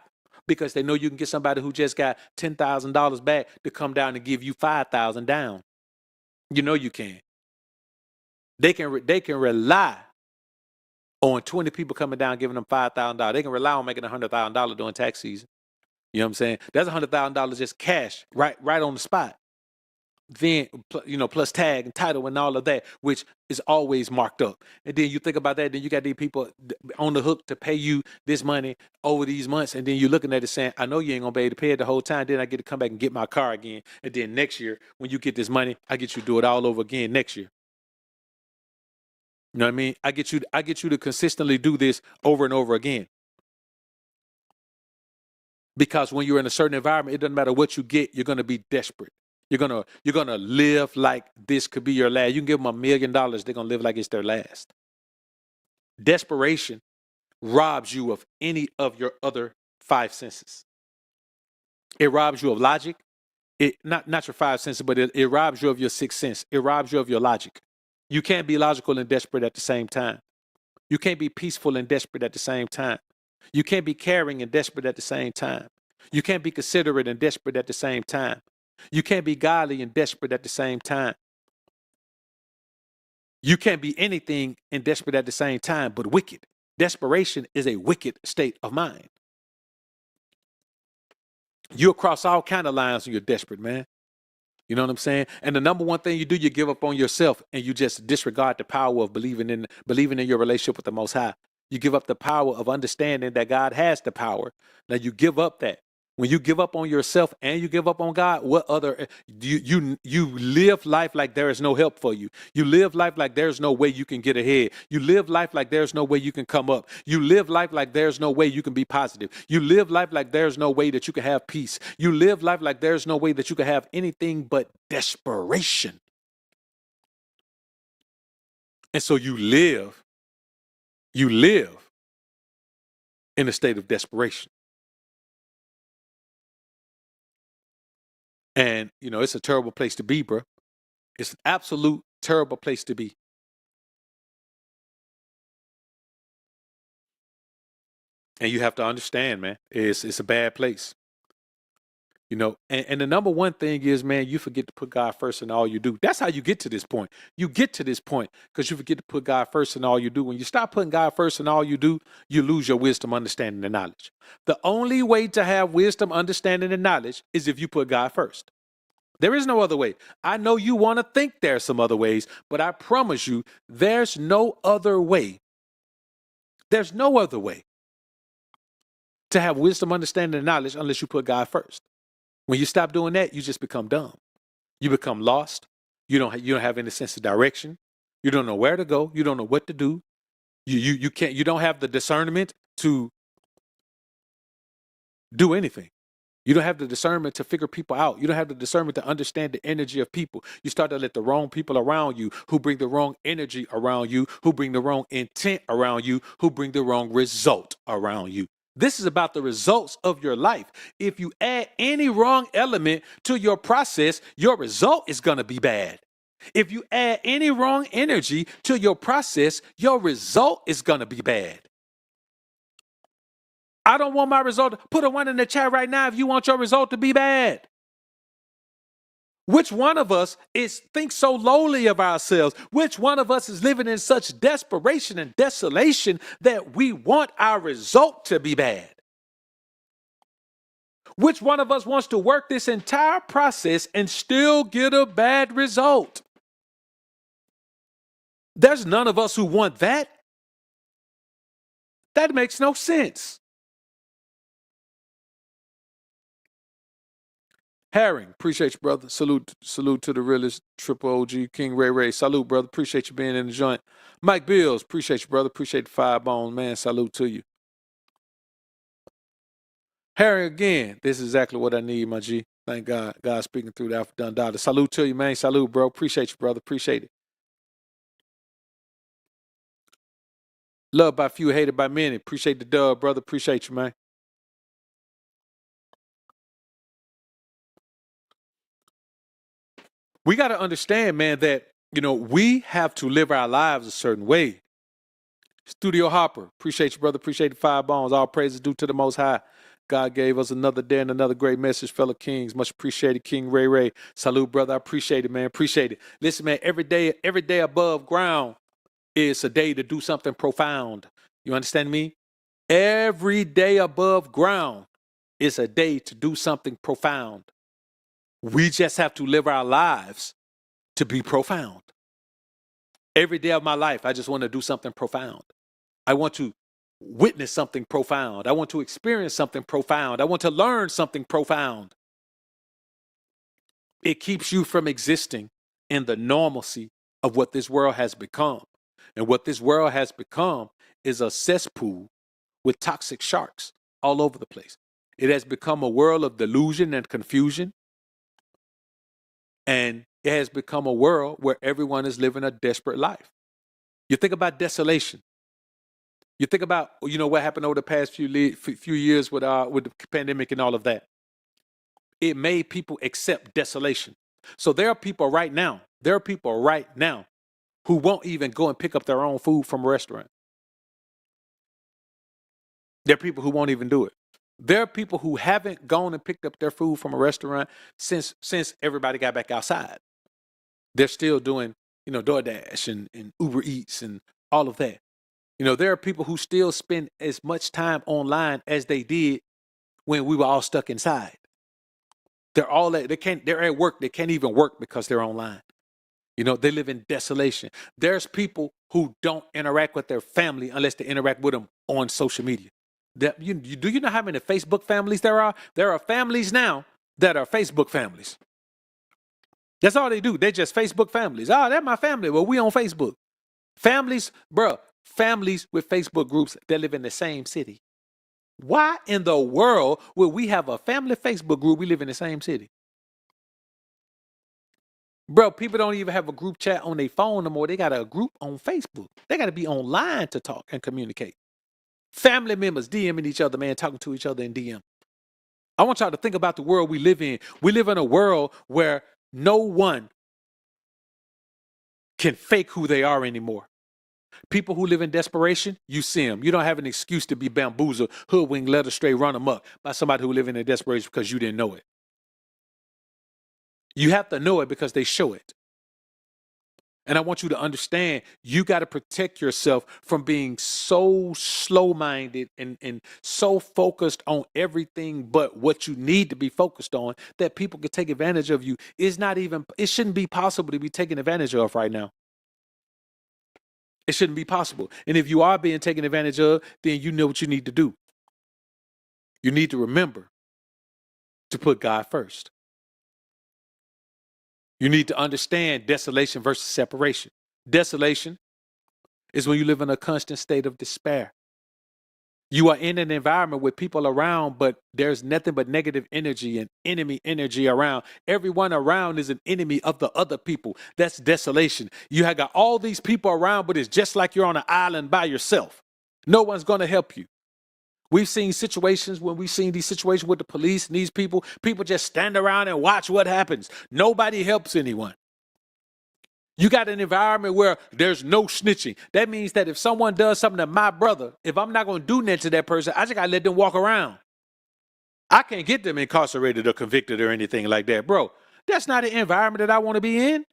Because they know you can get somebody who just got $10,000 back to come down and give you $5,000 down. You know you can. They can rely on 20 people coming down giving them $5,000. They can rely on making $100,000 during tax season. You know what I'm saying? That's $100,000 just cash right on the spot. Then plus tag and title and all of that, which is always marked up. And then you think about that, then you got these people on the hook to pay you this money over these months, and then you're looking at it saying, I know you ain't gonna be able to pay it the whole time. Then I get to come back and get my car again, and then next year when you get this money, I get you to do it all over again next year. You know what I mean? I get you to consistently do this over and over again. Because when you're in a certain environment, it doesn't matter what you get, you're gonna be desperate. You're gonna live like this could be your last. You can give them $1 million, they're gonna live like it's their last. Desperation robs you of any of your other five senses. It robs you of logic. It not your five senses, but it robs you of your sixth sense. It robs you of your logic. You can't be logical and desperate at the same time. You can't be peaceful and desperate at the same time. You can't be caring and desperate at the same time. You can't be considerate and desperate at the same time. You can't be godly and desperate at the same time. You can't be anything and desperate at the same time, but wicked. Desperation is a wicked state of mind. You'll cross all kind of lines when you're desperate, man. You know what I'm saying? And the number one thing you do, you give up on yourself and you just disregard the power of believing in your relationship with the Most High. You give up the power of understanding that God has the power. Now you give up that. When you give up on yourself and you give up on God, what other you live life like there is no help for you. You live life like there's no way you can get ahead. You live life like there's no way you can come up. You live life like there's no way you can be positive. You live life like there's no way that you can have peace. You live life like there's no way that you can have anything but desperation. And so you live in a state of desperation. And, it's a terrible place to be, bro. It's an absolute terrible place to be. And you have to understand, man, it's a bad place. And the number one thing is, man, you forget to put God first in all you do. That's how you get to this point. You get to this point because you forget to put God first in all you do. When you stop putting God first in all you do, you lose your wisdom, understanding, and knowledge. The only way to have wisdom, understanding, and knowledge is if you put God first. There is no other way. I know you want to think there's some other ways, but I promise you, there's no other way. There's no other way to have wisdom, understanding, and knowledge unless you put God first. When you stop doing that, you just become dumb. You become lost. You don't have any sense of direction. You don't know where to go. You don't know what to do. You don't have the discernment to do anything. You don't have the discernment to figure people out. You don't have the discernment to understand the energy of people. You start to let the wrong people around you who bring the wrong energy around you, who bring the wrong intent around you, who bring the wrong result around you. This is about the results of your life. If you add any wrong element to your process, your result is going to be bad. If you add any wrong energy to your process, your result is going to be bad. I don't want my result. Put a 1 in the chat right now if you want your result to be bad. Which one of us thinks so lowly of ourselves? Which one of us is living in such desperation and desolation that we want our result to be bad? Which one of us wants to work this entire process and still get a bad result? There's none of us who want that. That makes no sense. Herring, appreciate you, brother. Salute to the realest triple OG King Ray Ray. Salute, brother. Appreciate you being in the joint. Mike Bills, appreciate you, brother. Appreciate the 5 bone, man. Salute to you. Harry again. This is exactly what I need, my G. Thank God. God speaking through the Alpha Dun Dada. Salute to you, man. Salute, bro. Appreciate you, brother. Appreciate it. Loved by few, hated by many. Appreciate the dub, brother. Appreciate you, man. We got to understand, man, that, we have to live our lives a certain way. Studio Hopper, appreciate you, brother. Appreciate the 5 bones. All praises due to the Most High. God gave us another day and another great message, fellow kings. Much appreciated, King Ray Ray. Salute, brother. I appreciate it, man. Appreciate it. Listen, man, every day above ground is a day to do something profound. You understand me? Every day above ground is a day to do something profound. We just have to live our lives to be profound. Every day of my life, I just want to do something profound. I want to witness something profound. I want to experience something profound. I want to learn something profound. It keeps you from existing in the normalcy of what this world has become. And what this world has become is a cesspool with toxic sharks all over the place. It has become a world of delusion and confusion. And it has become a world where everyone is living a desperate life. You think about desolation. You think about, what happened over the past few years with the pandemic and all of that. It made people accept desolation. So there are people right now who won't even go and pick up their own food from a restaurant. There are people who won't even do it. There are people who haven't gone and picked up their food from a restaurant since everybody got back outside. They're still doing, DoorDash and Uber Eats and all of that. There are people who still spend as much time online as they did when we were all stuck inside. They're at work. They can't even work because they're online. They live in desolation. There's people who don't interact with their family unless they interact with them on social media. Do you know how many Facebook families there are? There are families now that are Facebook families. That's all they do. They're just Facebook families. Oh, that's my family. Well, we on Facebook. Families with Facebook groups that live in the same city. Why in the world would we have a family Facebook group? We live in the same city. Bro, people don't even have a group chat on their phone no more. They got a group on Facebook. They got to be online to talk and communicate. Family members DMing each other, man, talking to each other in DM. I want y'all to think about the world we live in. We live in a world where no one can fake who they are anymore. People who live in desperation, you see them. You don't have an excuse to be bamboozled, hoodwinked, led astray, run amok by somebody who live in desperation because you didn't know it. You have to know it because they show it. And I want you to understand, you got to protect yourself from being so slow-minded and so focused on everything but what you need to be focused on that people can take advantage of you. It shouldn't be possible to be taken advantage of right now. It shouldn't be possible. And if you are being taken advantage of, then you know what you need to do. You need to remember to put God first. You need to understand desolation versus separation. Desolation is when you live in a constant state of despair. You are in an environment with people around, but there's nothing but negative energy and enemy energy around. Everyone around is an enemy of the other people. That's desolation. You have got all these people around, but it's just like you're on an island by yourself. No one's going to help you. We've seen these situations with the police and these people just stand around and watch what happens. Nobody helps anyone. You got an environment where there's no snitching. That means that if someone does something to my brother, if I'm not going to do nothing to that person, I just got to let them walk around. I can't get them incarcerated or convicted or anything like that. Bro, that's not an environment that I want to be in.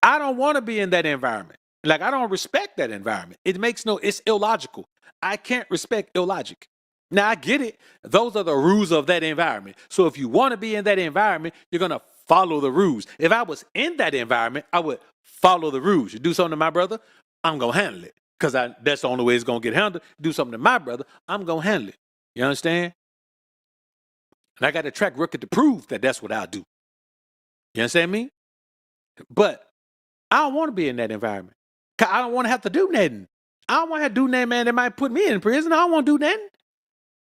I don't want to be in that environment. Like, I don't respect that environment. It's illogical. I can't respect illogic. Now, I get it. Those are the rules of that environment. So if you want to be in that environment, you're going to follow the rules. If I was in that environment, I would follow the rules. You do something to my brother, I'm going to handle it. Because that's the only way it's going to get handled. Do something to my brother, I'm going to handle it. You understand? And I got a track record to prove that that's what I'll do. You understand me? But I don't want to be in that environment. 'Cause I don't want to have to do nothing. I don't want to have to do nothing, man, that might put me in prison. I don't want to do nothing.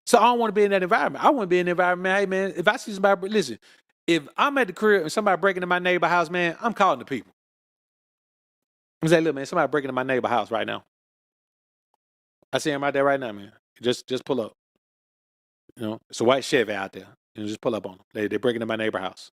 So I don't want to be in that environment. I want to be in the environment, hey, man, if I see somebody, listen, if I'm at the crib and somebody breaking into my neighbor's house, man, I'm calling the people. I'm saying, look, man, somebody breaking into my neighbor's house right now. I see him right there right now, man. Just pull up. You know, it's a white Chevy out there. You know, just pull up on them. They're breaking into my neighbor's house.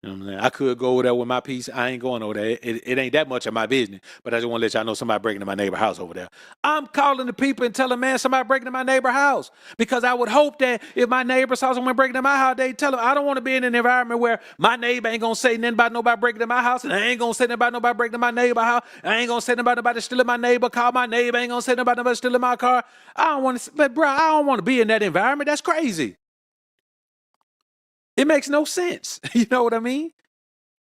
You know what I'm saying? I could go over there with my piece. I ain't going over there. It ain't that much of my business. But I just want to let y'all know somebody breaking into my neighbor's house over there. I'm calling the people and telling, man, somebody breaking into my neighbor's house. Because I would hope that if my neighbor saw someone breaking into my house, they tell them, I don't want to be in an environment where my neighbor ain't going to say nothing about nobody breaking into my house. And I ain't going to say nothing about nobody breaking into my neighbor's house. I ain't going to say nothing about nobody stealing my neighbor. Call my neighbor. I ain't going to say nothing about nobody stealing my car. I don't want to, but bro, I don't want to be in that environment. That's crazy. It makes no sense. You know what I mean?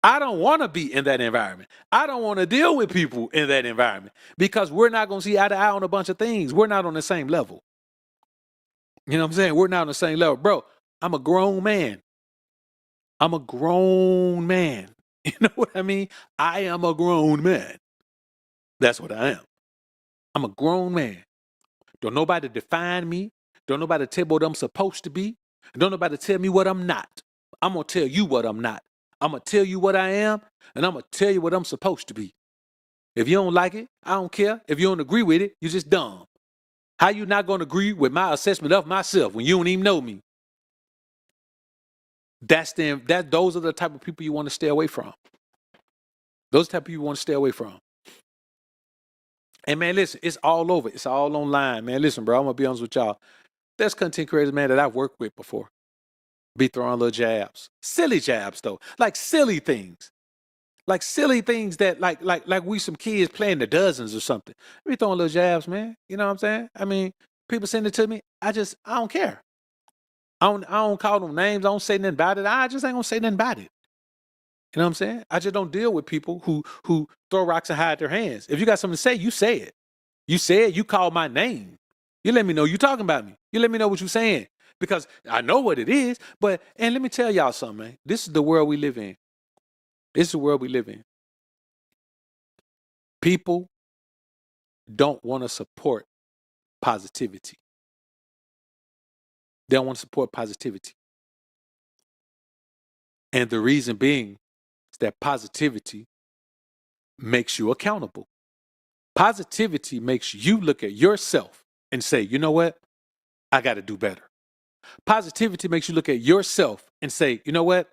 I don't want to be in that environment. I don't want to deal with people in that environment because we're not going to see eye to eye on a bunch of things. We're not on the same level. You know what I'm saying? We're not on the same level. Bro, I'm a grown man. I'm a grown man. You know what I mean? I am a grown man. That's what I am. I'm a grown man. Don't nobody define me. Don't nobody tell me what I'm supposed to be. Don't nobody tell me what I'm not. I'm going to tell you what I'm not. I'm going to tell you what I am, and I'm going to tell you what I'm supposed to be. If you don't like it, I don't care. If you don't agree with it, you're just dumb. How you not going to agree with my assessment of myself when you don't even know me? Those are the type of people you want to stay away from. Those type of people you want to stay away from. And man, listen, it's all over. It's all online, man. Listen, bro, I'm going to be honest with y'all. There's content creators, man, that I've worked with before. Be throwing little jabs. Silly jabs, though. Like silly things. Like silly things that like we some kids playing the dozens or something. We throwing little jabs, man. You know what I'm saying? I mean, people send it to me. I don't care. I don't call them names. I don't say nothing about it. I just ain't gonna say nothing about it. You know what I'm saying? I just don't deal with people who throw rocks and hide their hands. If you got something to say, you say it. You say it, you call my name. You let me know you talking about me. You let me know what you're saying. Because I know what it is. And let me tell y'all something, man. This is the world we live in. This is the world we live in. People don't want to support positivity. They don't want to support positivity. And the reason being is that positivity makes you accountable. Positivity makes you look at yourself and say, you know what? I got to do better. Positivity makes you look at yourself and say, you know what?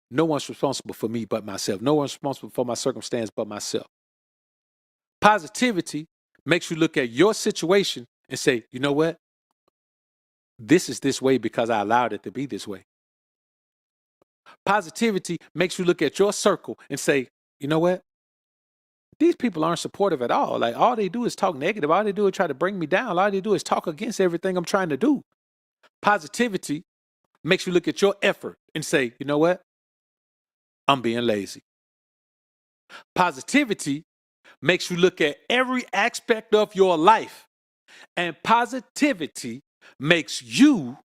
No one's responsible for me but myself. No one's responsible for my circumstance but myself. Positivity makes you look at your situation and say, you know what? This is this way because I allowed it to be this way. Positivity makes you look at your circle and say, you know what? These people aren't supportive at all. Like all they do is talk negative. All they do is try to bring me down. All they do is talk against everything I'm trying to do. Positivity makes you look at your effort and say, you know what? I'm being lazy. Positivity makes you look at every aspect of your life. And positivity makes you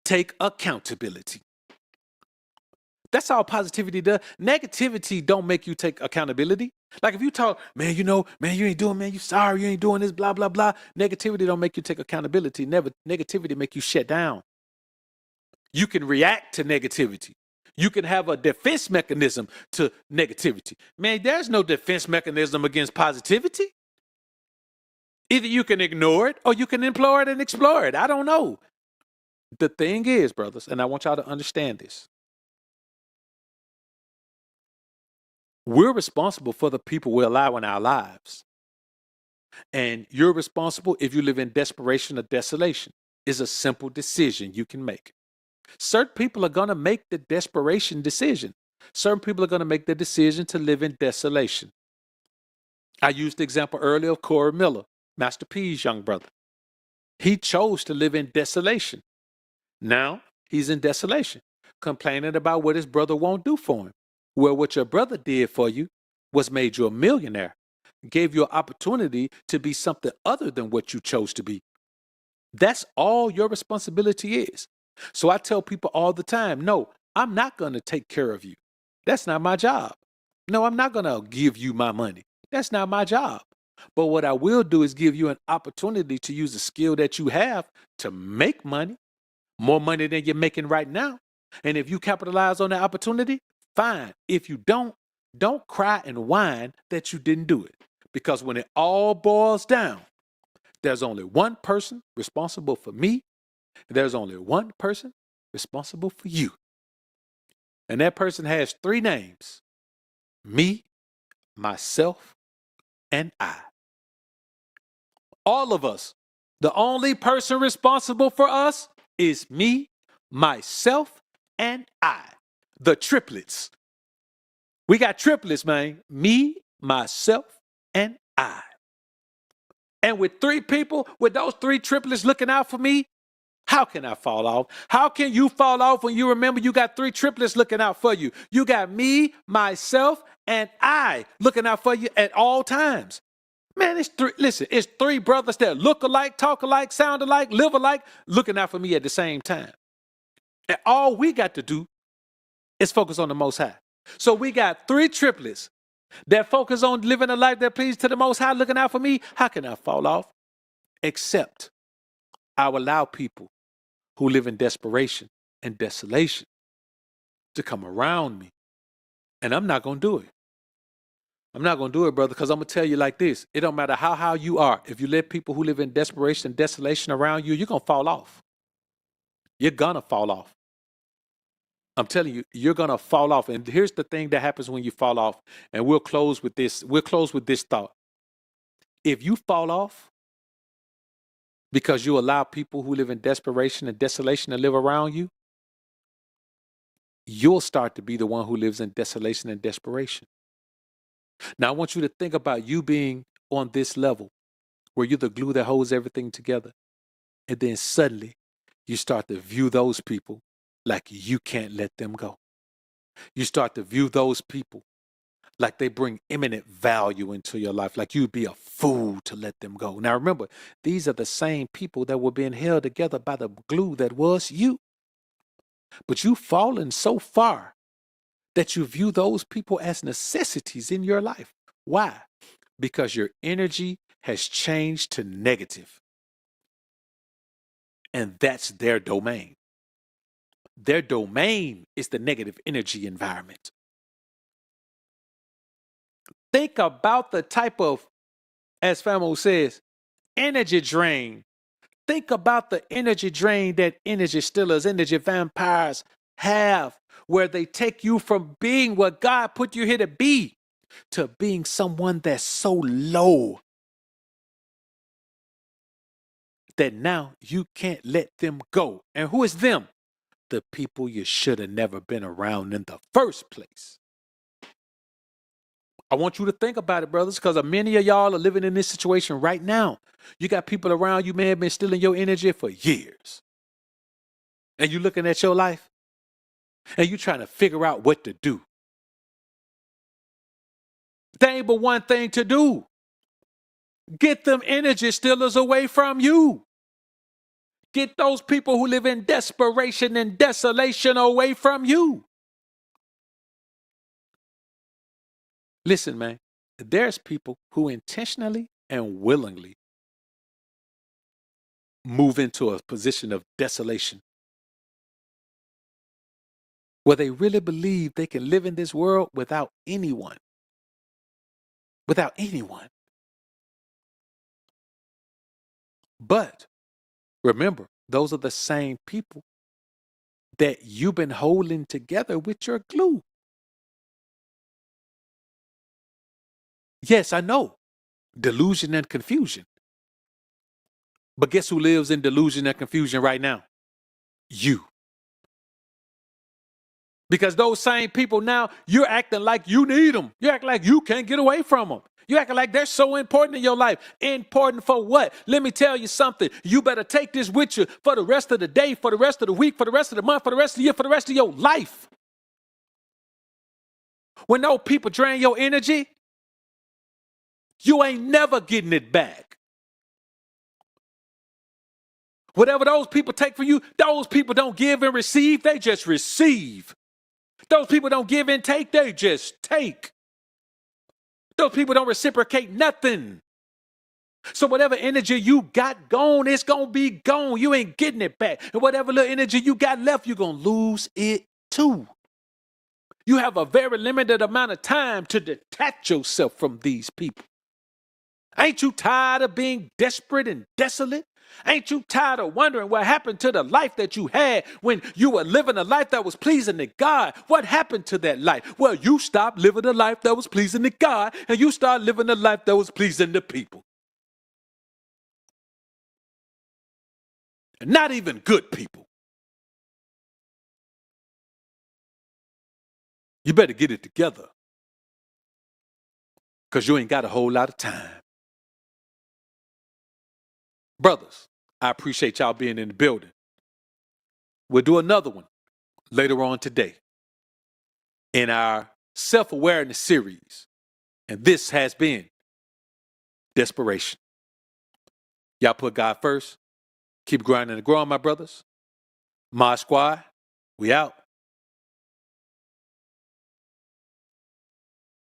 take accountability. That's all positivity does. Negativity don't make you take accountability. Like if you talk, man, you know, man, you ain't doing, man, you sorry, you ain't doing this, blah, blah, blah. Negativity don't make you take accountability. Negativity make you shut down. You can react to negativity. You can have a defense mechanism to negativity. Man, there's no defense mechanism against positivity. Either you can ignore it or you can implore it and explore it. I don't know. The thing is, brothers, and I want y'all to understand this. We're responsible for the people we allow in our lives. And you're responsible if you live in desperation or desolation. It's a simple decision you can make. Certain people are going to make the desperation decision. Certain people are going to make the decision to live in desolation. I used the example earlier of Corey Miller, Master P's young brother. He chose to live in desolation. Now he's in desolation, complaining about what his brother won't do for him. Well, what your brother did for you was made you a millionaire, gave you an opportunity to be something other than what you chose to be. That's all your responsibility is. So I tell people all the time, no, I'm not going to take care of you. That's not my job. No, I'm not going to give you my money. That's not my job. But what I will do is give you an opportunity to use the skill that you have to make money, more money than you're making right now. And if you capitalize on the opportunity, fine. If you don't cry and whine that you didn't do it. Because when it all boils down, there's only one person responsible for me. There's only one person responsible for you. And that person has three names: me, myself, and I. All of us. The only person responsible for us is me, myself, and I. The triplets. We got triplets, man. Me, myself, and I. And with three people, with those three triplets looking out for me, how can I fall off? How can you fall off when you remember you got three triplets looking out for you? You got me, myself, and I looking out for you at all times. Man, it's three brothers that look alike, talk alike, sound alike, live alike, looking out for me at the same time. And all we got to do is focus on the Most High. So we got three triplets that focus on living a life that pleases to the Most High, looking out for me. How can I fall off? Except I will allow people who live in desperation and desolation to come around me. And I'm not going to do it. I'm not going to do it, brother, because I'm going to tell you like this. It don't matter how you are. If you let people who live in desperation and desolation around you, you're going to fall off. You're going to fall off. I'm telling you, you're going to fall off. And here's the thing that happens when you fall off. And we'll close with this. We'll close with this thought. If you fall off because you allow people who live in desperation and desolation to live around you, you'll start to be the one who lives in desolation and desperation. Now, I want you to think about you being on this level where you're the glue that holds everything together. And then suddenly you start to view those people like you can't let them go. You start to view those people like they bring imminent value into your life, like you'd be a fool to let them go. Now, remember, these are the same people that were being held together by the glue that was you. But you've fallen so far that you view those people as necessities in your life. Why? Because your energy has changed to negative. And that's their domain. Their domain is the negative energy environment. Think about the type of, as Famo says, energy drain. Think about the energy drain that energy stealers, energy vampires have, where they take you from being what God put you here to be to being someone that's so low that now you can't let them go. And who is them? The people you should have never been around in the first place. I want you to think about it, brothers, because many of y'all are living in this situation right now. You got people around you may have been stealing your energy for years. And you looking at your life and you trying to figure out what to do. There ain't but one thing to do. Get them energy stealers away from you. Get those people who live in desperation and desolation away from you. Listen, man, there's people who intentionally and willingly move into a position of desolation where they really believe they can live in this world without anyone. Without anyone. But remember, those are the same people that you've been holding together with your glue. Yes, I know. Delusion and confusion. But guess who lives in delusion and confusion right now? You. Because those same people now, you're acting like you need them. You act like you can't get away from them. You acting like they're so important in your life. Important for what? Let me tell you something. You better take this with you for the rest of the day, for the rest of the week, for the rest of the month, for the rest of the year, for the rest of your life. When those people drain your energy, you ain't never getting it back. Whatever those people take from you, those people don't give and receive, they just receive. Those people don't give and take, they just take. Those people don't reciprocate nothing. So whatever energy you got gone, it's going to be gone. You ain't getting it back. And whatever little energy you got left, you're going to lose it too. You have a very limited amount of time to detach yourself from these people. Ain't you tired of being desperate and desolate? Ain't you tired of wondering what happened to the life that you had when you were living a life that was pleasing to God? What happened to that life? Well, you stopped living a life that was pleasing to God and you started living a life that was pleasing to people. And not even good people. You better get it together because you ain't got a whole lot of time. Brothers, I appreciate y'all being in the building. We'll do another one later on today in our self-awareness series. And this has been Desperation. Y'all put God first. Keep grinding and growing, my brothers. Mod Squad, we out.